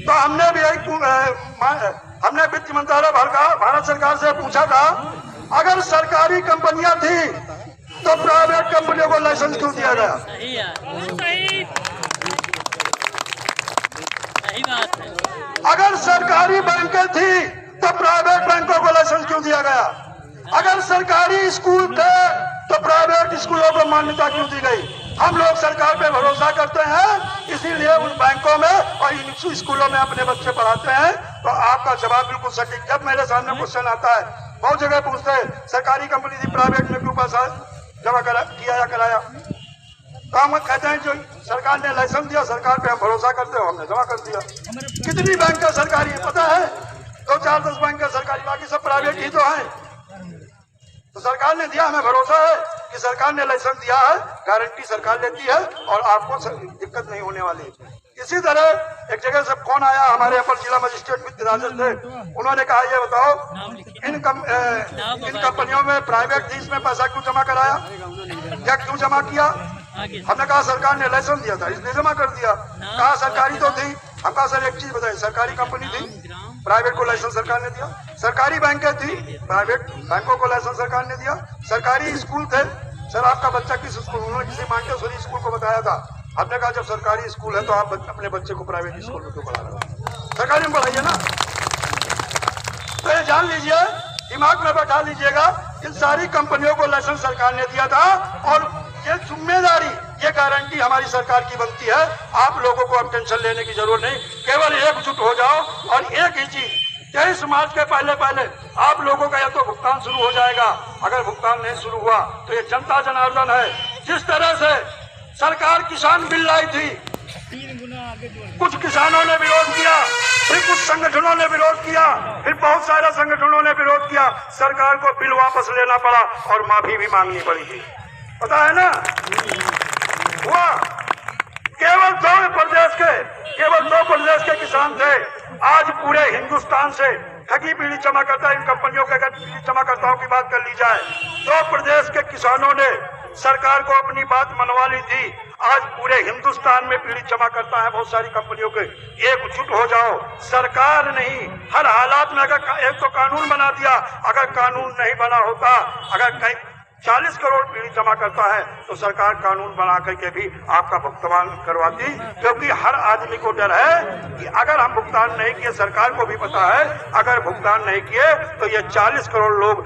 तो हमने भी हमने वित्त मंत्रालय भारत सरकार से पूछा था, अगर सरकारी कंपनियां थी तो प्राइवेट कंपनियों को लाइसेंस क्यों दिया गया? सही बात है। अगर सरकारी बैंकें थी तो प्राइवेट बैंकों को लाइसेंस क्यों दिया गया? अगर सरकारी स्कूल थे तो प्राइवेट स्कूलों को मान्यता क्यों दी गई? हम लोग सरकार पे भरोसा करते हैं, इसीलिए उन बैंकों में और इन स्कूलों में अपने बच्चे पढ़ाते हैं। तो आपका जवाब बिल्कुल सटीक। जब मेरे सामने क्वेश्चन आता है, बहुत जगह पूछते हैं सरकारी कंपनी थी, प्राइवेट में क्यों पैसा जमा किया या कराया? तो हम कहते हैं जो सरकार ने लाइसेंस दिया, सरकार पे हम भरोसा करते हो, हमने जमा कर दिया। कितनी बैंक है सरकारी पता है? 2-4-10 बैंक है सरकारी, बाकी सब प्राइवेट ही तो है। तो सरकार ने दिया, हमें भरोसा है कि सरकार ने लाइसेंस दिया है, गारंटी सरकार लेती है और आपको दिक्कत नहीं होने वाली। इसी तरह एक जगह से फोन आया, हमारे अपर जिला मजिस्ट्रेट मित्र राजेश थे, उन्होंने कहा ये बताओ इन कंपनियों में प्राइवेट थी, इसमें पैसा क्यों जमा कराया या क्यों जमा किया? हमने कहा सरकार ने लाइसेंस दिया था इसलिए जमा कर दिया। कहा सरकारी तो थी। हम कहा सर एक चीज बताइए, सरकारी कंपनी थी, प्राइवेट को लाइसेंस सरकार ने दिया। सरकारी बैंकें थी, प्राइवेट बैंकों को लाइसेंस सरकार ने दिया। सरकारी स्कूल थे, सर आपका बच्चा किस स्कूल? उन्होंने किसी मांटेसोरी स्कूल को बताया था। हमने कहा जब सरकारी स्कूल है तो आप अपने बच्चे को प्राइवेट स्कूल में क्यों पढ़ा रहे हो? सरकारी में पढ़ाइए ना। तो ये जान लीजिए, दिमाग में बैठा लीजिएगा, इन सारी कंपनियों को लाइसेंस सरकार ने दिया था और ये जिम्मेदारी, ये गारंटी हमारी सरकार की बनती है। आप लोगों को अब टेंशन लेने की जरूरत नहीं, केवल एकजुट हो जाओ और एक ही चीज, 23 मार्च के पहले आप लोगों का या तो भुगतान शुरू हो जाएगा। अगर भुगतान नहीं शुरू हुआ तो ये जनता जनार्दन है। जिस तरह से सरकार किसान बिल लाई थी, कुछ किसानों ने विरोध किया, फिर कुछ संगठनों ने विरोध किया, फिर बहुत सारे संगठनों ने विरोध किया, सरकार को बिल वापस लेना पड़ा और माफी भी मांगनी पड़ी थी। पता है ना हुआ? केवल 2 प्रदेश के किसान थे, आज पूरे हिंदुस्तान से ठगी पीढ़ी जमा करता है। इन कंपनियों के अगर पीढ़ी जमाकर्ताओं की बात कर ली जाए, 2 प्रदेश के किसानों ने सरकार को अपनी बात मनवा ली थी। आज पूरे हिंदुस्तान में पीड़ित जमा करता है बहुत सारी कंपनियों के। एकजुट हो जाओ, सरकार नहीं, हर हालात में अगर एक तो कानून बना दिया, अगर कानून नहीं बना होता, अगर कहीं 40 करोड़ पीड़ित जमा करता है तो सरकार कानून बना करके भी आपका भुगतान करवाती, क्योंकि हर आदमी को डर है कि अगर हम भुगतान नहीं किए, सरकार को भी पता है अगर भुगतान नहीं किए तो ये 40 करोड़ लोग